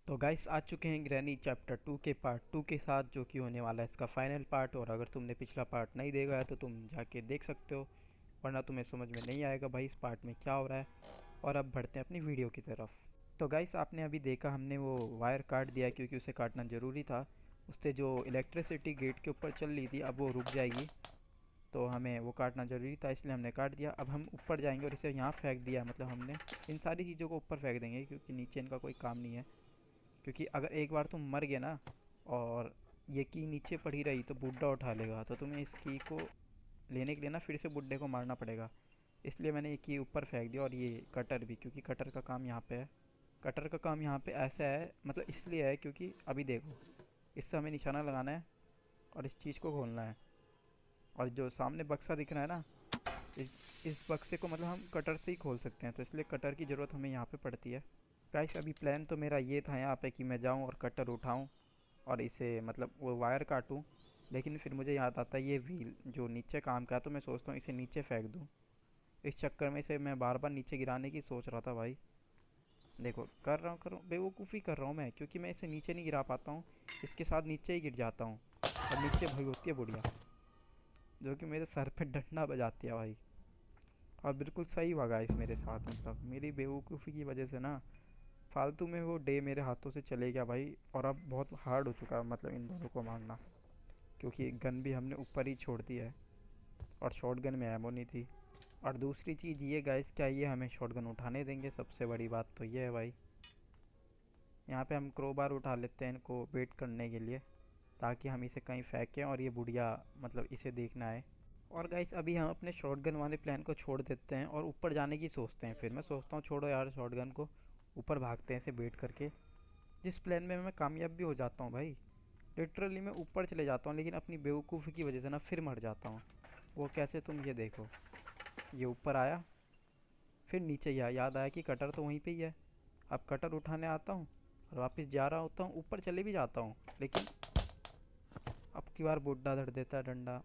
तो गाइस आ चुके हैं ग्रैनी चैप्टर 2 के पार्ट 2 के साथ, जो कि होने वाला है इसका फाइनल पार्ट। और अगर तुमने पिछला पार्ट नहीं देखा है तो तुम जाके देख सकते हो, वरना तुम्हें समझ में नहीं आएगा भाई इस पार्ट में क्या हो रहा है। और अब बढ़ते हैं अपनी वीडियो की तरफ। तो गाइस आपने अभी देखा, हमने वो वायर काट दिया क्योंकि उसे काटना ज़रूरी था। उससे जो इलेक्ट्रिसिटी गेट के ऊपर चल रही थी अब वो रुक जाएगी, तो हमें वो काटना ज़रूरी था, इसलिए हमने काट दिया। अब हम ऊपर जाएंगे और इसे यहाँ फेंक दिया, मतलब हमने इन सारी चीज़ों को ऊपर फेंक देंगे क्योंकि नीचे इनका कोई काम नहीं है। क्योंकि अगर एक बार तुम मर गए ना और ये की नीचे पड़ी रही तो बुड्ढा उठा लेगा, तो तुम्हें इस की को लेने के लिए ना फिर से बुड्ढे को मारना पड़ेगा। इसलिए मैंने ये की ऊपर फेंक दिया। और ये कटर भी, क्योंकि कटर का काम यहाँ पे है। कटर का काम यहाँ पे ऐसा है, मतलब इसलिए है क्योंकि अभी देखो, इससे हमें निशाना लगाना है और इस चीज़ को खोलना है। और जो सामने बक्सा दिख रहा है ना, इस बक्से को मतलब हम कटर से ही खोल सकते हैं, तो इसलिए कटर की ज़रूरत हमें यहाँ पे पड़ती है। गाइस अभी प्लान तो मेरा ये था यहाँ पे कि मैं जाऊँ और कटर उठाऊँ और इसे मतलब वो वायर काटूँ। लेकिन फिर मुझे याद आता है ये व्हील जो नीचे काम का है, तो मैं सोचता हूँ इसे नीचे फेंक दूँ। इस चक्कर में इसे मैं बार बार नीचे गिराने की सोच रहा था भाई। देखो कर रहा हूँ बेवकूफ़ी कर रहा हूँ मैं, क्योंकि मैं इसे नीचे नहीं गिरा पाता हूँ, इसके साथ नीचे ही गिर जाता हूँ। और नीचे भाई होती है बुढ़िया, जो कि मेरे सर पे डंडा बजाती है भाई। और बिल्कुल सही हुआ गाइस मेरे साथ, मतलब मेरी बेवकूफ़ी की वजह से ना फालतू में वो डे मेरे हाथों से चले गया भाई। और अब बहुत हार्ड हो चुका है मतलब इन दोनों को मारना, क्योंकि गन भी हमने ऊपर ही छोड़ दी है और शॉट गन में एमो नहीं थी। और दूसरी चीज़ ये गाइस, क्या ये हमें शॉट गन उठाने देंगे? सबसे बड़ी बात तो ये है भाई। यहाँ पे हम क्रोबार उठा लेते हैं इनको वेट करने के लिए, ताकि हम इसे कहीं फेंकें और ये बुढ़िया मतलब इसे देखना है। और गाइस अभी हम अपने शॉटगन वाले प्लान को छोड़ देते हैं और ऊपर जाने की सोचते हैं। फिर मैं सोचता हूँ छोड़ो यार शॉटगन को, ऊपर भागते हैं इसे बेट करके। जिस प्लान में मैं कामयाब भी हो जाता हूँ भाई, लिटरली मैं ऊपर चले जाता हूँ, लेकिन अपनी बेवकूफ़ी की वजह से ना फिर मर जाता हूँ। वो कैसे, तुम ये देखो, ये ऊपर आया फिर नीचे ही आया, याद आया कि कटर तो वहीं पे ही है। अब कटर उठाने आता हूँ और वापस जा रहा होता हूँ, ऊपर चले भी जाता हूँ, लेकिन अब की बार बुड्ढा धर देता है डंडा।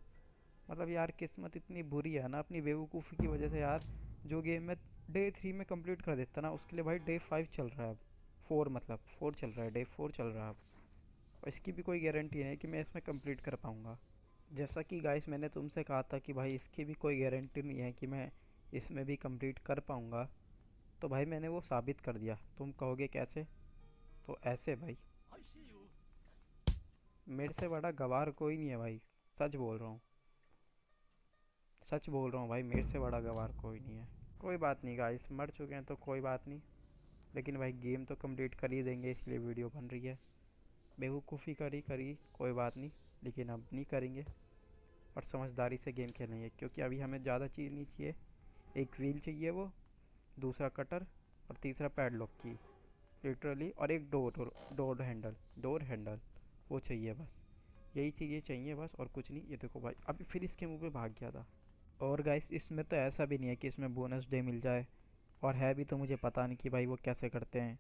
मतलब यार किस्मत इतनी बुरी है ना अपनी बेवकूफ़ी की वजह से यार। जो गेम में डे 3 में कंप्लीट कर देता ना, उसके लिए भाई डे 5 चल रहा है अब। 4 मतलब 4 चल रहा है, डे 4 चल रहा है अब। और इसकी भी कोई गारंटी नहीं है कि मैं इसमें कंप्लीट कर पाऊँगा। जैसा कि गाइस मैंने तुमसे कहा था कि भाई इसकी भी कोई गारंटी नहीं है कि मैं इसमें भी कंप्लीट कर पाऊँगा, तो भाई मैंने वो साबित कर दिया। तुम कहोगे कैसे? तो ऐसे भाई, मेरे से बड़ा गवार कोई नहीं है भाई। सच बोल रहा हूँ, सच बोल रहा हूँ भाई, मेरे से बड़ा गवार कोई नहीं है। कोई बात नहीं गाइस, मर चुके हैं तो कोई बात नहीं, लेकिन भाई गेम तो कंप्लीट कर ही देंगे, इसलिए वीडियो बन रही है। बेवकूफ़ी करी करी कोई बात नहीं, लेकिन अब नहीं करेंगे और समझदारी से गेम खेलेंगे, क्योंकि अभी हमें ज़्यादा चीज़ नहीं चाहिए। एक व्हील चाहिए, वो दूसरा कटर और तीसरा पैडलॉक की लिटरली, और एक डोर हैंडल वो चाहिए बस। यही चीज़ें चाहिए बस, और कुछ नहीं। ये देखो भाई अभी फिर इसके मुंह पे भाग गया था। और गाइस इसमें तो ऐसा भी नहीं है कि इसमें बोनस डे मिल जाए, और है भी तो मुझे पता नहीं कि भाई वो कैसे करते हैं।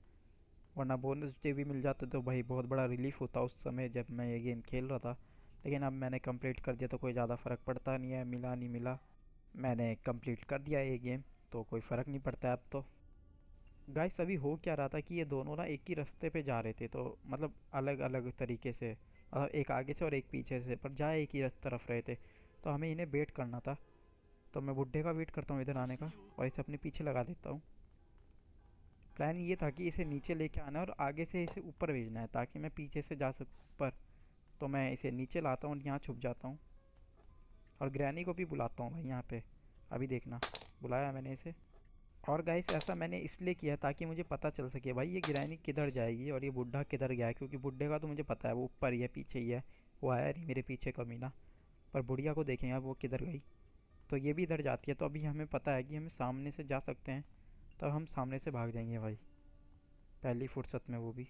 वरना बोनस डे भी मिल जाते तो भाई बहुत बड़ा रिलीफ होता उस समय जब मैं ये गेम खेल रहा था। लेकिन अब मैंने कंप्लीट कर दिया तो कोई ज़्यादा फ़र्क पड़ता नहीं है, मिला नहीं मिला, मैंने कंप्लीट कर दिया ये गेम, तो कोई फ़र्क नहीं पड़ता है अब तो। गाइस अभी हो क्या रहा था कि ये दोनों ना एक ही रास्ते पे जा रहे थे, तो मतलब अलग अलग तरीके से, मतलब एक आगे से और एक पीछे से, पर जा एक ही तरफ रहे थे। तो हमें इन्हें वेट करना था, तो मैं बुड्ढे का वेट करता हूँ इधर आने का और इसे अपने पीछे लगा देता हूँ। प्लान ये था कि इसे नीचे लेके आना है और आगे से इसे ऊपर भेजना है, ताकि मैं पीछे से जा सकूँ ऊपर। तो मैं इसे नीचे लाता हूँ और यहाँ छुप जाता हूँ और ग्रैनी को भी बुलाता हूँ भाई यहाँ पे। अभी देखना, बुलाया मैंने इसे। और गाइस ऐसा मैंने इसलिए किया ताकि मुझे पता चल सके भाई ये ग्रैनी किधर जाएगी और ये बुढ़ा किधर गया है, क्योंकि बुढ़े का तो मुझे पता है वो ऊपर ही है, पीछे ही है, वो आया नहीं मेरे पीछे कमीना। पर बुढ़िया को देखेंगे अब वो किधर गई। तो ये भी इधर जाती है, तो अभी हमें पता है कि हमें सामने से जा सकते हैं, तब हम सामने से भाग जाएंगे भाई पहली फुर्सत में वो भी।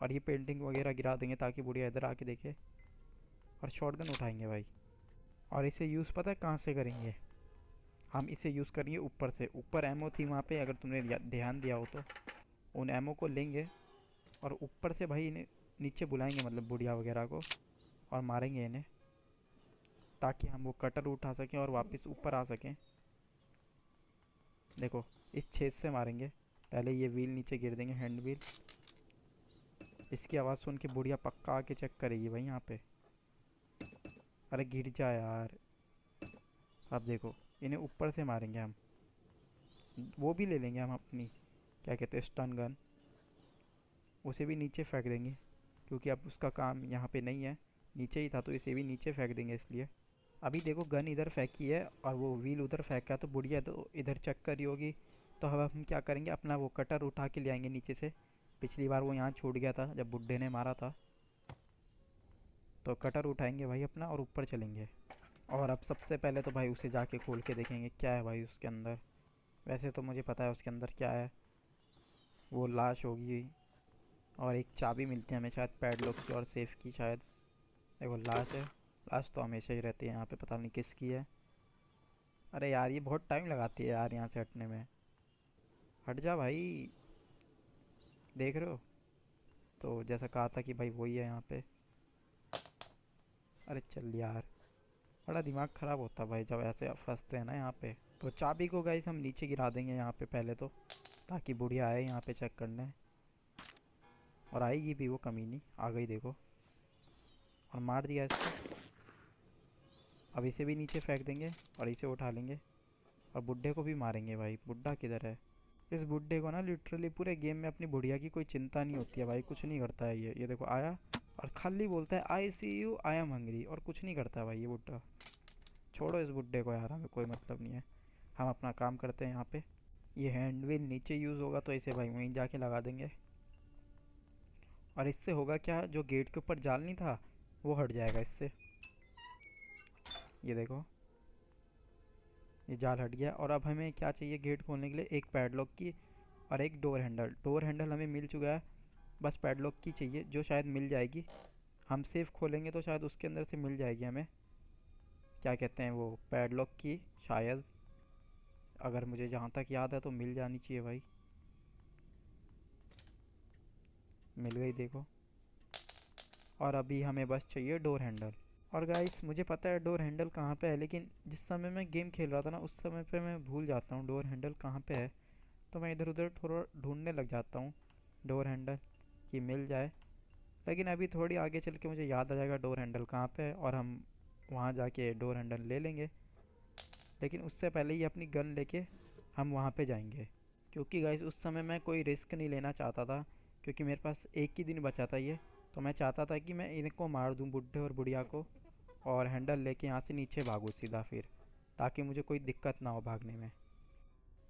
और ये पेंटिंग वगैरह गिरा देंगे ताकि बुढ़िया इधर आके देखे, और शॉटगन उठाएंगे भाई। और इसे यूज़ पता है कहाँ से करेंगे? हम इसे यूज़ करेंगे ऊपर से। ऊपर एमओ थी वहाँ पे, अगर तुमने ध्यान दिया हो तो। उन एमओ को लेंगे और ऊपर से भाई इन्हें नीचे बुलाएंगे, मतलब बुढ़िया वगैरह को, और मारेंगे इन्हें, ताकि हम वो कटर उठा सकें और वापस ऊपर आ सकें। देखो इस छेद से मारेंगे। पहले ये व्हील नीचे गिर देंगे, हैंड व्हील। इसकी आवाज़ सुन के बुढ़िया पक्का आके चेक करेगी भाई यहाँ पे। अरे गिर जा यार। अब देखो, इन्हें ऊपर से मारेंगे हम। वो भी ले लेंगे हम अपनी, क्या कहते हैं, स्टन गन। उसे भी नीचे फेंक देंगे, क्योंकि अब उसका काम यहाँ पे नहीं है, नीचे ही था, तो इसे भी नीचे फेंक देंगे इसलिए। अभी देखो गन इधर फेंकी है और वो व्हील उधर फेंका है, तो बुढ़िया तो इधर चेक कर रही होगी। तो अब हम क्या करेंगे, अपना वो कटर उठा के ले आएंगे नीचे से। पिछली बार वो यहाँ छूट गया था जब बुड्ढे ने मारा था। तो कटर उठाएंगे भाई अपना और ऊपर चलेंगे। और अब सबसे पहले तो भाई उसे जाके खोल के देखेंगे क्या है भाई उसके अंदर। वैसे तो मुझे पता है उसके अंदर क्या है, वो लाश होगी और एक चाबी मिलती है हमें शायद पैडलॉक की और सेफ की शायद। देखो लाश है, लाश तो हमेशा ही रहती है यहाँ पे, पता नहीं किसकी है। अरे यार ये बहुत टाइम लगाती है यार यहाँ से हटने में। हट जा भाई, देख रहे हो। तो जैसा कहा था कि भाई वही है यहाँ पे। अरे चल यार, बड़ा दिमाग ख़राब होता है भाई जब ऐसे फंसते हैं ना यहाँ पे। तो चाबी को गाइस हम नीचे गिरा देंगे यहाँ पे पहले तो, ताकि बुढ़िया आए यहाँ पे चेक करने। और आएगी भी वो कमीनी, आ गई देखो। और मार दिया इसको। अब इसे भी नीचे फेंक देंगे और इसे उठा लेंगे और बुड्ढे को भी मारेंगे। भाई बुड्ढा किधर है। इस बुड्ढे को ना लिटरली पूरे गेम में अपनी बुढ़िया की कोई चिंता नहीं होती है भाई, कुछ नहीं करता है ये देखो आया और खाली बोलता है आई सी यू आई एम हंग्री, और कुछ नहीं करता है भाई ये बुड्ढा। छोड़ो इस बुड्ढे को यार, हमें कोई मतलब नहीं है, हम अपना काम करते हैं यहाँ पे। ये हैंड व्हील नीचे यूज़ होगा तो इसे भाई वहीं जाके लगा देंगे। और इससे होगा क्या, जो गेट के ऊपर जाल नहीं था वो हट जाएगा इससे। ये देखो, ये जाल हट गया। और अब हमें क्या चाहिए गेट खोलने के लिए, एक पैडलॉक की और एक डोर हैंडल। डोर हैंडल हमें मिल चुका है, बस पैडलॉक की चाहिए जो शायद मिल जाएगी। हम सेफ खोलेंगे तो शायद उसके अंदर से मिल जाएगी हमें, क्या कहते हैं वो, पैडलॉक की शायद। अगर मुझे जहाँ तक याद है तो मिल जानी चाहिए भाई। मिल गई देखो। और अभी हमें बस चाहिए डोर हैंडल। और गाइस मुझे पता है डोर हैंडल कहाँ पे है, लेकिन जिस समय मैं गेम खेल रहा था ना उस समय पे मैं भूल जाता हूँ डोर हैंडल कहाँ पे है। तो मैं इधर उधर थोड़ा ढूंढने लग जाता हूँ डोर हैंडल कि मिल जाए। लेकिन अभी थोड़ी आगे चल के मुझे याद आ जाएगा डोर हैंडल कहाँ पे है और हम वहाँ जाके डोर हैंडल ले लेंगे। लेकिन उससे पहले ही अपनी गन लेके हम वहाँ पे जाएंगे, क्योंकि गाइस उस समय मैं कोई रिस्क नहीं लेना चाहता था, क्योंकि मेरे पास एक ही दिन बचा था ये। तो मैं चाहता था कि मैं इनको मार दूँ बुड्ढे और बुढ़िया को, और हैंडल लेके यहाँ से नीचे भागूँ सीधा फिर, ताकि मुझे कोई दिक्कत ना हो भागने में।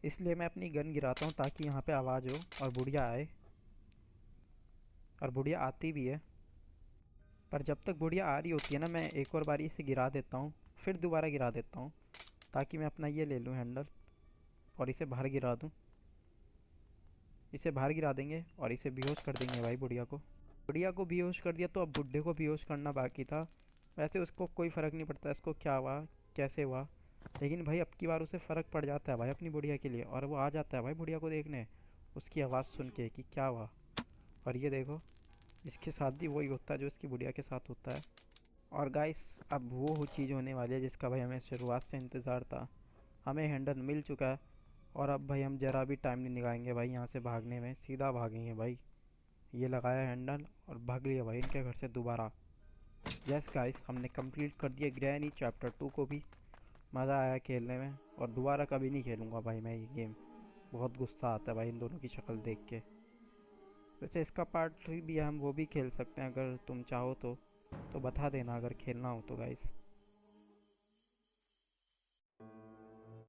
इसलिए मैं अपनी गन गिराता हूँ ताकि यहाँ पे आवाज़ हो और बुढ़िया आए। और बुढ़िया आती भी है, पर जब तक बुढ़िया आ रही होती है ना मैं एक और बारी इसे गिरा देता हूँ, फिर दोबारा गिरा देता हूँ, ताकि मैं अपना ये ले लूँ हैंडल और इसे बाहर गिरा दूँ। इसे बाहर गिरा देंगे और इसे बेहोश कर देंगे भाई बुढ़िया को। बुढ़िया को बेहोश कर दिया तो अब बुढ़े को बेहोश करना बाकी था। वैसे उसको कोई फ़र्क नहीं पड़ता इसको क्या हुआ कैसे हुआ, लेकिन भाई अब की बार उसे फ़र्क पड़ जाता है भाई अपनी बुढ़िया के लिए, और वो आ जाता है भाई बुढ़िया को देखने उसकी आवाज़ सुन के कि क्या हुआ। और ये देखो, इसके साथ भी वही होता है जो इसकी बुढ़िया के साथ होता है। और गाइस अब वो चीज़ होने वाली है जिसका भाई हमें शुरुआत से इंतज़ार था। हमें हैंडल मिल चुका है और अब भाई हम ज़रा भी टाइम नहीं लगाएंगे भाई यहाँ से भागने में, सीधा भागेंगे भाई। ये लगाया हैंडल और भाग लिया भाई इनके घर से दोबारा। यस गाइस, हमने कंप्लीट कर दिया ग्रैनी चैप्टर 2 को भी। मज़ा आया खेलने में और दोबारा कभी नहीं खेलूँगा भाई मैं ये गेम, बहुत गुस्सा आता है भाई इन दोनों की शक्ल देख के। वैसे इसका पार्ट 3 भी है, हम वो भी खेल सकते हैं अगर तुम चाहो तो बता देना अगर खेलना हो तो गाइस।